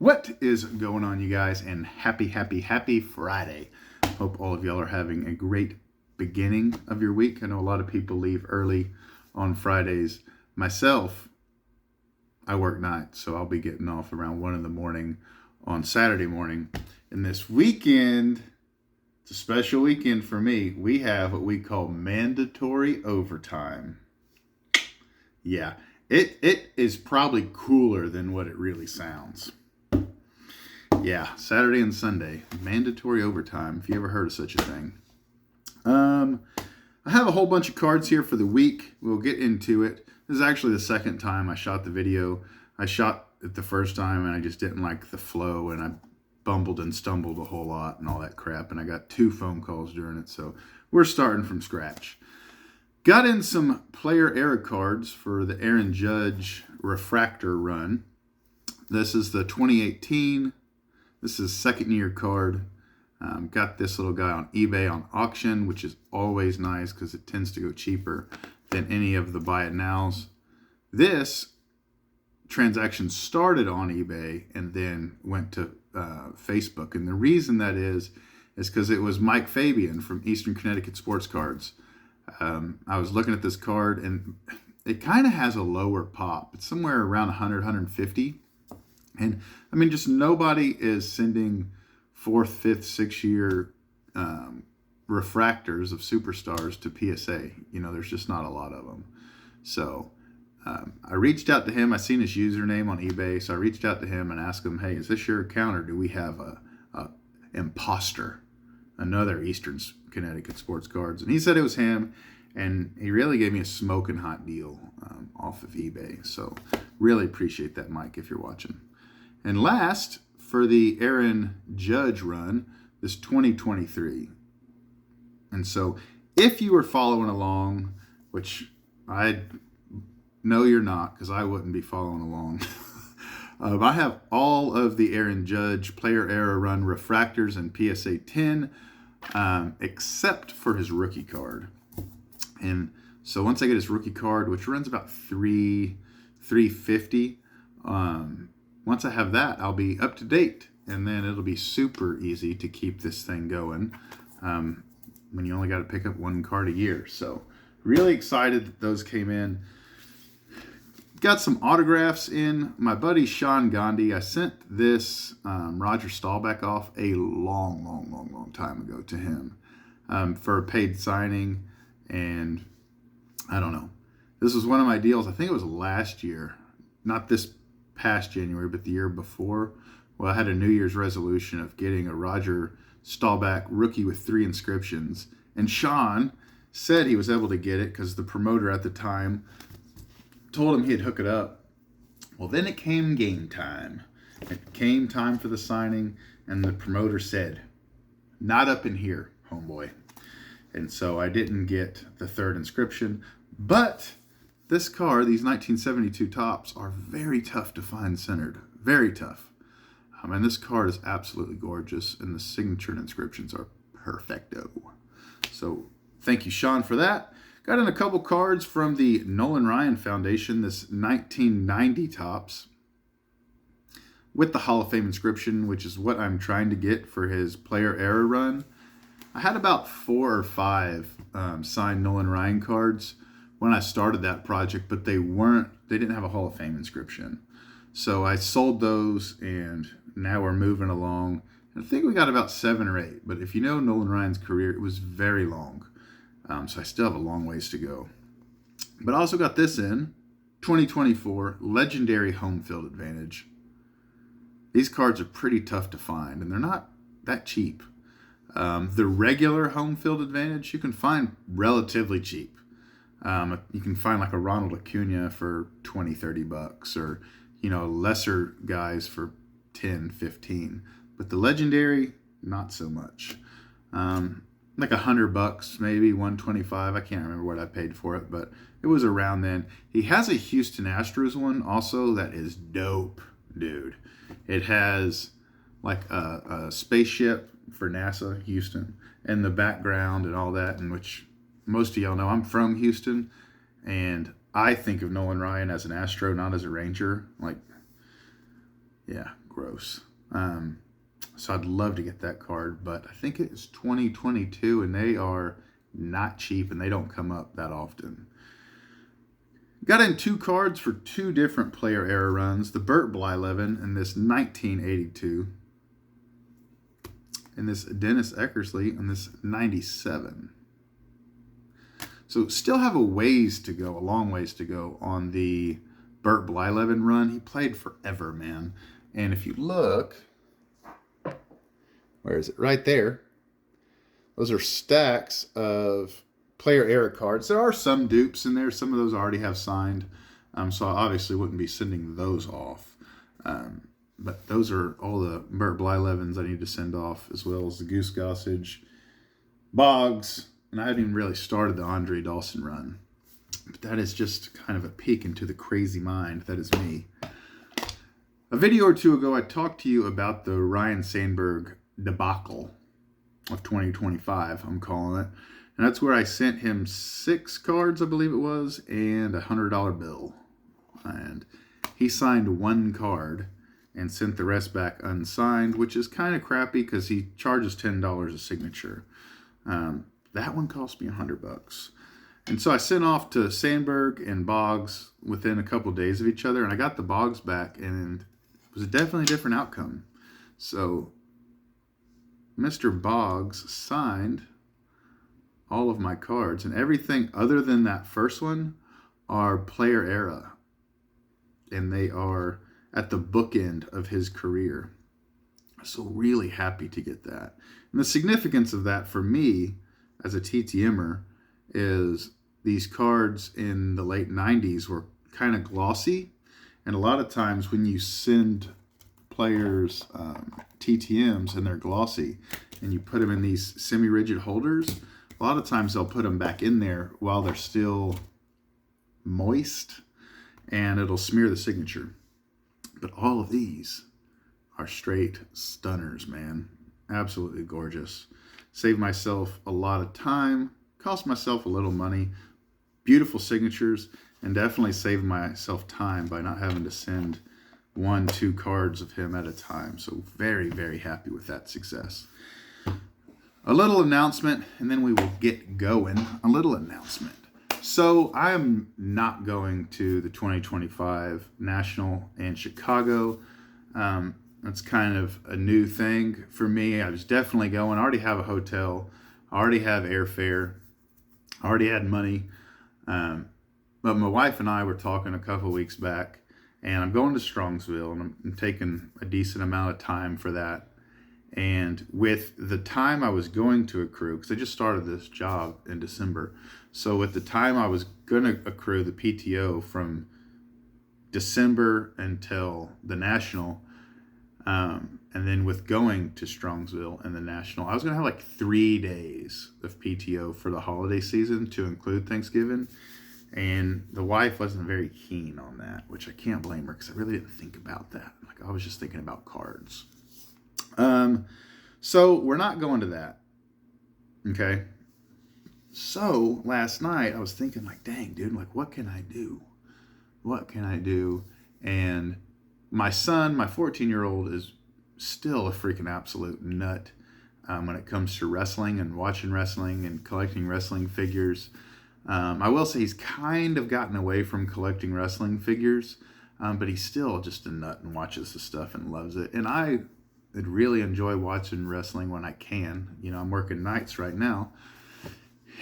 What is going on, you guys? And happy Friday. Hope all of y'all are having a great beginning of your week. I know a lot of people leave early on Fridays. Myself, I work nights, so I'll be getting off around 1 in the morning on Saturday morning. And this weekend, it's a special weekend for me. We have what we call mandatory overtime. Yeah, it is probably cooler than what it really sounds. Yeah, Saturday and Sunday, mandatory overtime, if you ever heard of such a thing. I have a whole bunch of cards here for the week. We'll get into it. This is actually the second time I shot the video. I shot it the first time and I just didn't like the flow and I bumbled and stumbled a whole lot and all that crap. And I got 2 phone calls during it, so we're starting from scratch. Got in some player error cards for the Aaron Judge refractor run. This is the 2018. This is second year card. Got this little guy on eBay on auction, which is always nice because it tends to go cheaper than any of the buy it nows. This transaction started on eBay and then went to Facebook. And the reason that is because it was Mike Fabian from Eastern Connecticut Sports Cards. I was looking at this card and it kind of has a lower pop. It's somewhere around 100, 150. And I mean, just nobody is sending 4th, 5th, 6th year refractors of superstars to PSA. You know, there's just not a lot of them. So I reached out to him. I seen his username on eBay. So I reached out to him and asked him, hey, is this your account or do we have a imposter, another Eastern Connecticut Sports Cards? And he said it was him. And he really gave me a smoking hot deal off of eBay. So really appreciate that, Mike, if you're watching. And last, for the Aaron Judge run, this 2023. And so if you were following along, which I know you're not because I wouldn't be following along, I have all of the Aaron Judge player error run refractors and PSA 10, except for his rookie card. And so once I get his rookie card, which runs about $350, once I have that, I'll be up to date, and then it'll be super easy to keep this thing going when you only got to pick up 1 card a year. So really excited that those came in. Got some autographs in. My buddy Sean Gandhi, I sent this Roger Staubach off a long time ago to him for a paid signing, and I don't know. This was one of my deals. I think it was last year, not this past January, but the year before. Well, I had a New Year's resolution of getting a Roger Staubach rookie with 3 inscriptions. And Sean said he was able to get it because the promoter at the time told him he'd hook it up. Well, then it came game time. It came time for the signing, and the promoter said, not up in here, homeboy. And so I didn't get the 3rd inscription, but this card, these 1972 tops, are very tough to find centered. Very tough. And this card is absolutely gorgeous, and the signature and inscriptions are perfecto. So thank you, Sean, for that. Got in a couple cards from the Nolan Ryan Foundation, this 1990 tops, with the Hall of Fame inscription, which is what I'm trying to get for his player error run. I had about 4 or 5 signed Nolan Ryan cards when I started that project, but they didn't have a Hall of Fame inscription. So I sold those, and now we're moving along. And I think we got about 7 or 8, but if you know Nolan Ryan's career, it was very long. So I still have a long ways to go. But I also got this in, 2024 Legendary Home Field Advantage. These cards are pretty tough to find, and they're not that cheap. The regular Home Field Advantage you can find relatively cheap. You can find like a Ronald Acuna for $20-$30, or lesser guys for 10, 15. But the legendary, not so much. Like $100, maybe $125. I can't remember what I paid for it, but it was around then. He has a Houston Astros one also that is dope, dude. It has like a spaceship for NASA Houston in the background and all that, in which most of y'all know I'm from Houston, and I think of Nolan Ryan as an Astro, not as a Ranger. Like, Yeah, gross. So I'd love to get that card, but I think it's 2022 and they are not cheap and they don't come up that often. Got in 2 cards for 2 different player era runs. The Burt Blyleven in this 1982. And this Dennis Eckersley in this 97. So still have a ways to go, a long ways to go on the Burt Blyleven run. He played forever, man. And if you look, where is it? Right there. Those are stacks of player era cards. There are some dupes in there. Some of those I already have signed. So I obviously wouldn't be sending those off. But those are all the Burt Blylevens I need to send off, as well as the Goose Gossage, Boggs, and I haven't even really started the Andre Dawson run. But that is just kind of a peek into the crazy mind that is me. A video or two ago, I talked to you about the Ryan Sandberg debacle of 2025, I'm calling it. And that's where I sent him 6 cards, I believe it was, and a $100 bill. And he signed 1 card and sent the rest back unsigned, which is kind of crappy because he charges $10 a signature. That one cost me $100. And so I sent off to Sandberg and Boggs within a couple days of each other, and I got the Boggs back, and it was definitely a different outcome. So Mr. Boggs signed all of my cards, and everything other than that first one are player era, and they are at the bookend of his career. So really happy to get that. And the significance of that for me as a TTMer is these cards in the late 90s were kind of glossy. And a lot of times when you send players TTMs and they're glossy and you put them in these semi-rigid holders, a lot of times they'll put them back in there while they're still moist and it'll smear the signature. But all of these are straight stunners, man. Absolutely gorgeous. Saved myself a lot of time, cost myself a little money, beautiful signatures, and definitely saved myself time by not having to send 1-2 cards of him at a time. So very, very happy with that success. A little announcement, and then we will get going. A little announcement. So I'm not going to the 2025 National in Chicago. That's kind of a new thing for me. I was definitely going. I already have a hotel. I already have airfare. I already had money. But my wife and I were talking a couple of weeks back, and I'm going to Strongsville, and I'm taking a decent amount of time for that. And with the time I was going to accrue, because I just started this job in December, so with the time I was going to accrue the PTO from December until the National, and then with going to Strongsville and the National, I was going to have like 3 days of PTO for the holiday season to include Thanksgiving. And the wife wasn't very keen on that, which I can't blame her because I really didn't think about that. Like I was just thinking about cards. So we're not going to that. Okay. So last night I was thinking like, dang, dude, like what can I do? What can I do? And my son, my 14-year-old, is still a freaking absolute nut when it comes to wrestling and watching wrestling and collecting wrestling figures. I will say he's kind of gotten away from collecting wrestling figures, but he's still just a nut and watches the stuff and loves it. And I really enjoy watching wrestling when I can. You know, I'm working nights right now.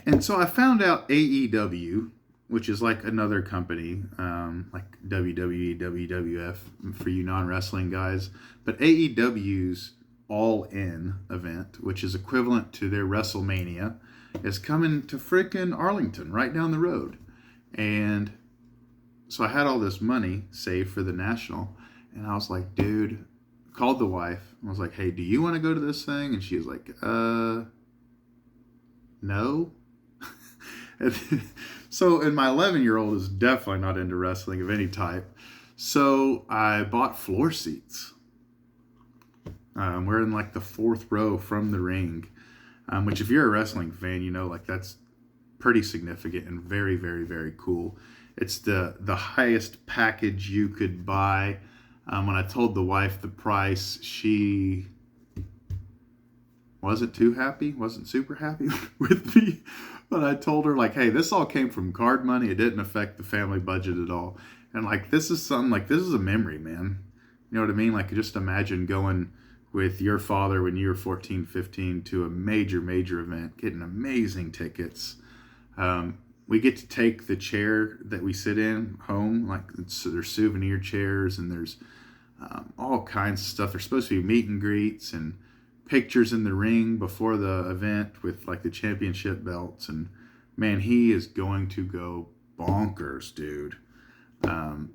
And so I found out AEW, which is like another company, like WWE, WWF for you non-wrestling guys. But AEW's All-In event, which is equivalent to their WrestleMania, is coming to frickin' Arlington, right down the road. And so I had all this money saved for the National, and I was like, dude, called the wife. I was like, hey, do you want to go to this thing? And she was like, no. So, and my 11-year-old is definitely not into wrestling of any type. So I bought floor seats. We're in like the 4th row from the ring, which if you're a wrestling fan, you know, like that's pretty significant and very, very, very cool. It's the highest package you could buy. When I told the wife the price, she wasn't too happy, wasn't super happy with me. But I told her, like, hey, this all came from card money. It didn't affect the family budget at all. And, like, this is something, like, this is a memory, man. You know what I mean? Like, just imagine going with your father when you were 14, 15 to a major, major event, getting amazing tickets. We get to take the chair that we sit in home. Like, there's souvenir chairs, and there's all kinds of stuff. There's supposed to be meet and greets and pictures in the ring before the event with like the championship belts. And man, he is going to go bonkers, dude.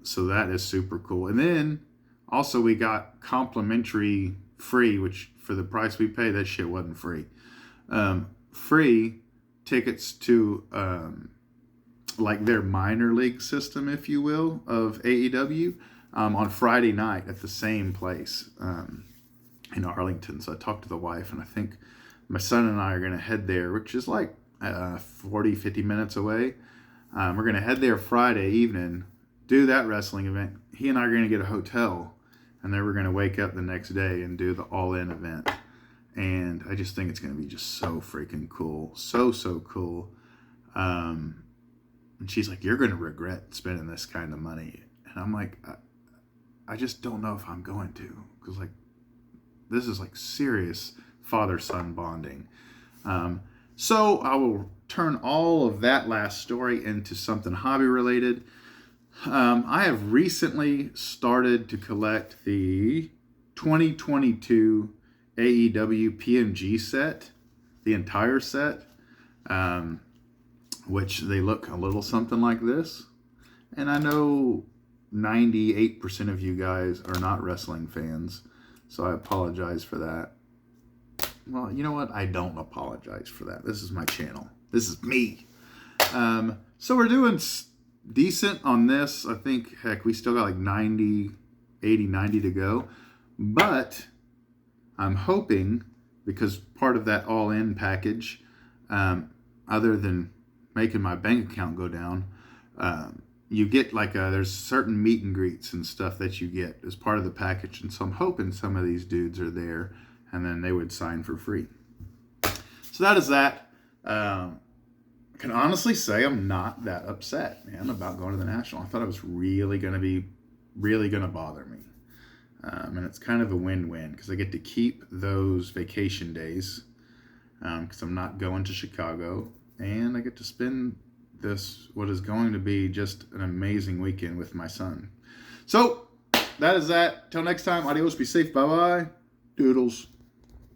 So that is super cool. And then also we got complimentary free, which for the price we pay, that shit wasn't free. Free tickets to like their minor league system, if you will, of AEW on Friday night at the same place in Arlington. So I talked to the wife, and I think my son and I are going to head there, which is like 40, 50 minutes away. We're going to head there Friday evening, do that wrestling event. He and I are going to get a hotel, and then we're going to wake up the next day and do the all-in event. And I just think it's going to be just so freaking cool. So cool. And she's like, you're going to regret spending this kind of money. And I'm like, I just don't know if I'm going to. Because, like, this is, like, serious father-son bonding. So I will turn all of that last story into something hobby-related. I have recently started to collect the 2022 AEW PMG set, the entire set, which they look a little something like this. And I know 98% of you guys are not wrestling fans, so I apologize for that. Well, you know what? I don't apologize for that. This is my channel. This is me. So we're doing decent on this. I think, heck, we still got like 90 to go. But I'm hoping, because part of that all-in package, other than making my bank account go down, you get like there's certain meet and greets and stuff that you get as part of the package. And so I'm hoping some of these dudes are there, and then they would sign for free. So that is that. I can honestly say I'm not that upset, man, about going to the National. I thought it was really going to bother me. And it's kind of a win-win because I get to keep those vacation days because I'm not going to Chicago, and I get to spend this, what is going to be just an amazing weekend with my son. So that is that. Till next time, adios, be safe, bye-bye, doodles.